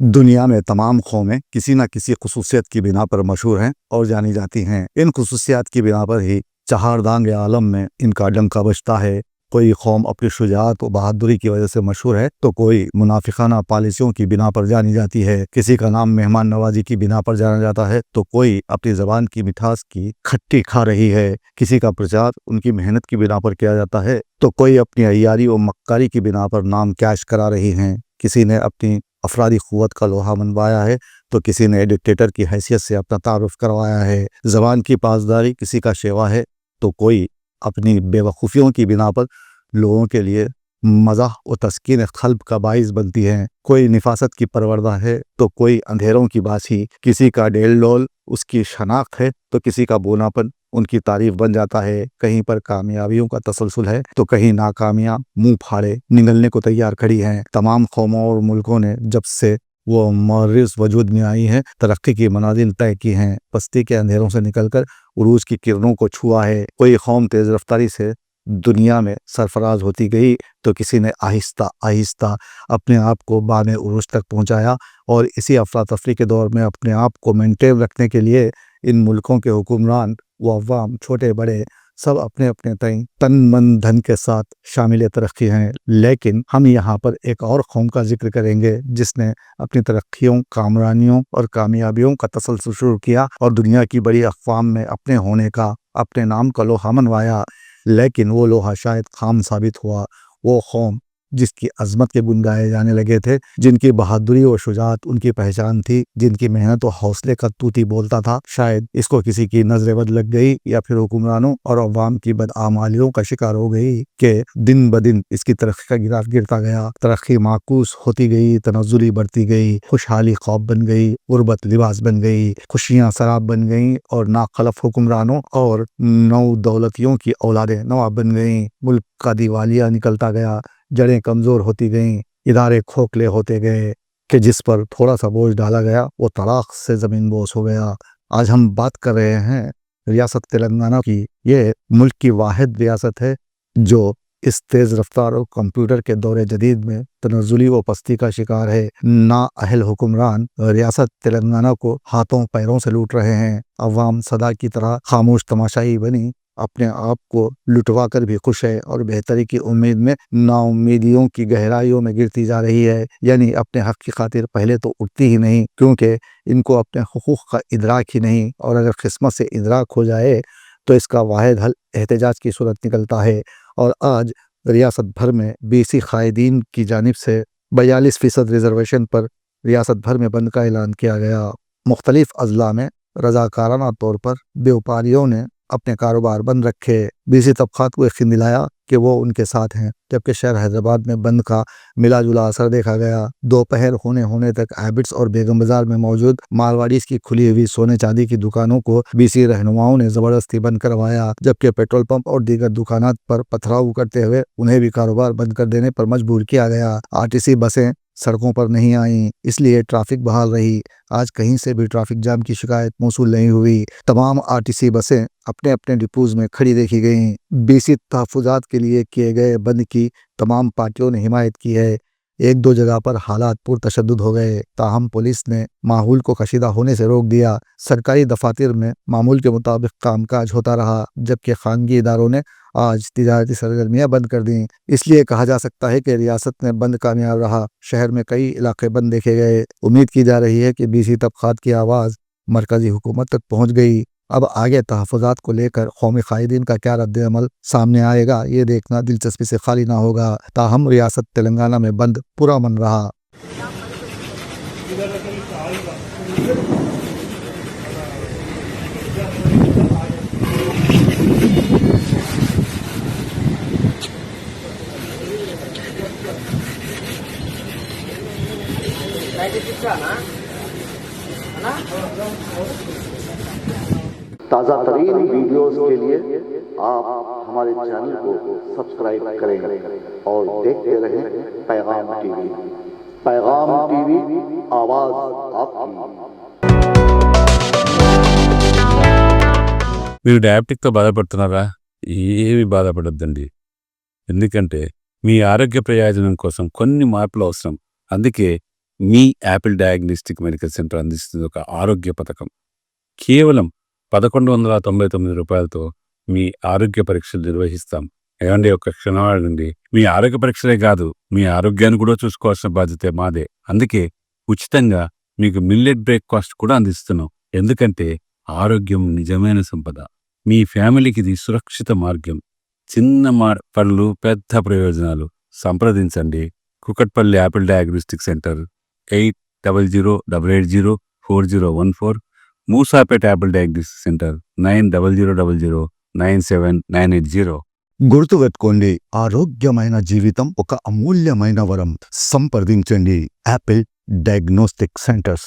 दुनिया में तमाम कौमें किसी न किसी खसूसियत की बिना पर मशहूर हैं और जानी जाती हैं। इन खसूसियात की बिना पर ही चहारदांग आलम में इनका डंका बजता है। कोई कौम अपनी शुजाअत और बहादुरी की वजह से मशहूर है तो कोई मुनाफिकाना पॉलिसियों की बिना पर जानी जाती है। किसी का नाम मेहमान नवाजी की बिना पर जाना जाता है तो कोई अपनी जबान की मिठास की खट्टी खा रही है। किसी का प्रचार उनकी मेहनत की बिना पर किया जाता है तो कोई अपनी अय्यारी और मक्कारी की बिना पर नाम कैश करा रही हैं। किसी ने अपनी अफरादी क़ुव्वत का लोहा मनवाया है तो किसी ने डिक्टेटर की हैसियत से अपना तारुफ करवाया है। ज़बान की पासदारी किसी का शेवा है तो कोई अपनी बेवकूफ़ियों की बिना पर लोगों के लिए मज़ाह और तस्कीन क़ल्ब का बाइस बनती है। कोई निफासत की परवरदा है तो कोई अंधेरों की बासी। किसी का डेल डोल उसकी शनाख्त है तो किसी का बोनापन उनकी तारीफ बन जाता है। कहीं पर कामयाबियों का तसलसल है तो कहीं नाकामियां मुंह फाड़े निगलने को तैयार खड़ी हैं। तमाम कौमों और मुल्कों ने जब से वो मर्रिस वजूद में आई हैं तरक्की की मनाजिल तय की हैं। पस्ती के अंधेरों से निकलकर उरूज की किरणों को छुआ है। कोई कौम तेज़ रफ्तारी से दुनिया में सरफराज होती गई तो किसी ने आहिस्ता आहिस्ता अपने आप को बाने उरूज तक पहुंचाया। और इसी अफरा तफरी के दौर में अपने आप को मेंटेन रखने के लिए इन मुल्कों के हुक्मरान व अवाम छोटे बड़े सब अपने अपने तन मन धन के साथ शामिल तरक्की हैं। लेकिन हम यहाँ पर एक और कौम का जिक्र करेंगे जिसने अपनी तरक्कियों, कामरानियों और कामयाबियों का तसलसल शुरू किया और दुनिया की बड़ी अक़वाम में अपने होने का, अपने नाम का लोहा मनवाया। लेकिन वो लोहा शायद खाम साबित हुआ। वो कौम जिसकी अज़मत के गुण गाए जाने लगे थे, जिनकी बहादुरी और शुजाअत उनकी पहचान थी, जिनकी मेहनत और हौसले का तूती बोलता था, शायद इसको किसी की नजर बद लग गई या फिर हुक्मरानों और अवाम की बदआमालियों का शिकार हो गई कि दिन ब दिन इसकी तरक्की का गिराफ गिरता गया। तरक्की माकूस होती गई, तनज़्ज़ुली बढ़ती गई, खुशहाली ख्वाब बन गई, गुर्बत लिबास बन गई, खुशियाँ शराब बन गई और नाखलफ हुक्मरानों और नौ दौलतियों की औलादें नवाब बन गई। मुल्क का दिवालिया निकलता गया, जड़ें कमज़ोर होती गईं, इदारे खोखले होते गए कि जिस पर थोड़ा सा बोझ डाला गया वो तड़ाक से ज़मीन बोस हो गया। आज हम बात कर रहे हैं रियासत तेलंगाना की। ये मुल्क की वाहिद रियासत है जो इस तेज़ रफ्तार और कंप्यूटर के दौरे जदीद में तनज़्ज़ुली व पस्ती का शिकार है। नाअहल हुक्मरान रियासत तेलंगाना को हाथों पैरों से लूट रहे हैं। अवाम सदा की तरह खामोश तमाशाई बनी अपने आप को लुटवा कर भी खुश है और बेहतरी की उम्मीद में नाउम्मीदियों की गहराइयों में गिरती जा रही है। यानी अपने हक़ की खातिर पहले तो उठती ही नहीं क्योंकि इनको अपने हुकूक का इदराक ही नहीं, और अगर किस्मत से इदराक हो जाए तो इसका वाहिद हल एहतजाज की सूरत निकलता है। और आज रियासत भर में बीसी कायदीन की जानिब से 42% रिजर्वेशन पर रियासत भर में बंद का ऐलान किया गया। मुख्तलिफ अजला में रजाकाराना तौर पर व्यापारियों ने अपने कारोबार बंद रखे। बीसी तबकात को यकीन दिलाया कि वो उनके साथ हैं, जबकि शहर हैदराबाद में बंद का मिला जुला असर देखा गया। दोपहर होने तक हैबिट्स और बेगम बाजार में मौजूद मारवाड़ीज की खुली हुई सोने चांदी की दुकानों को बीसी रहनुमाओं ने जबरदस्ती बंद करवाया, जबकि पेट्रोल पंप और दीगर दुकानात पर पथराव करते हुए उन्हें भी कारोबार बंद कर देने पर मजबूर किया गया। आरटीसी बसें सड़कों पर नहीं आईं, इसलिए ट्रैफिक बहाल रही। आज कहीं से भी ट्रैफिक जाम की शिकायत मौसूल नहीं हुई। तमाम आरटीसी बसें अपने अपने डिपोज में खड़ी देखी गईं। बीसी तहफ़्फ़ुज़ात के लिए किए गए बंद की तमाम पार्टियों ने हिमायत की है। एक दो जगह पर हालात पुरतशद्दुद हो गए, ताहम पुलिस ने माहौल को कशीदा होने से रोक दिया। सरकारी दफातर में मामूल के मुताबिक कामकाज होता रहा, जबकि खानगी इदारों ने आज तिजारती सरगर्मियां बंद कर दी। इसलिए कहा जा सकता है कि रियासत में बंद कामयाब रहा। शहर में कई इलाके बंद देखे गए। उम्मीद की जा रही है कि बीसी तबकात की आवाज़ मरकजी हुकूमत तक पहुँच गई। अब आगे तहफ़्फ़ुज़ात को लेकर कौमी कायदीन का क्या रद्द-ए-अमल सामने आएगा ये देखना दिलचस्पी से खाली ना होगा। ताहम रियासत तेलंगाना में बंद पुरअमन रहा। ताज़ा तरीन वीडियोस के लिए आप हमारे चैनल को सब्सक्राइब करें और देखते रहें पैगाम टीवी। पैगाम टीवी, आवाज़ आपकी। మీరు డయాబెటిక్తో బాధపడుతున్నారా? ఏమీ బాధపడొద్దండి. ఎందుకంటే మీ ఆరోగ్య ప్రయోజనం కోసం కొన్ని మార్పులు అవసరం. అందుకే మీ యాపిల్ డయాగ్నోస్టిక్ మెడికల్ సెంటర్ అందిస్తుంది ఒక ఆరోగ్య పథకం. కేవలం రూ. 1199 మీ ఆరోగ్య పరీక్షలు నిర్వహిస్తాం. ఏమండి, ఒక క్షణం ఆగండి. మీ ఆరోగ్య పరీక్షలే కాదు, మీ ఆరోగ్యాన్ని కూడా చూసుకోవాల్సిన బాధ్యత మాదే. అందుకే ఉచితంగా మీకు మిల్లెట్ బ్రేక్ఫాస్ట్ కూడా అందిస్తున్నాం. ఎందుకంటే ఆరోగ్యం నిజమైన సంపద. మీ ఫ్యామిలీకి ఇది సురక్షిత మార్గం. చిన్న పనులు, పెద్ద ప్రయోజనాలు. సంప్రదించండి Kukatpally Apple diagnostic centre 8008804014, Moosapet Apple diagnostic centre 9000097980. గుర్తుపెట్టుకోండి, ఆరోగ్యమైన జీవితం ఒక అమూల్యమైన వరం. సంప్రదించండి యాపిల్ డయాగ్నోస్టిక్ సెంటర్స్.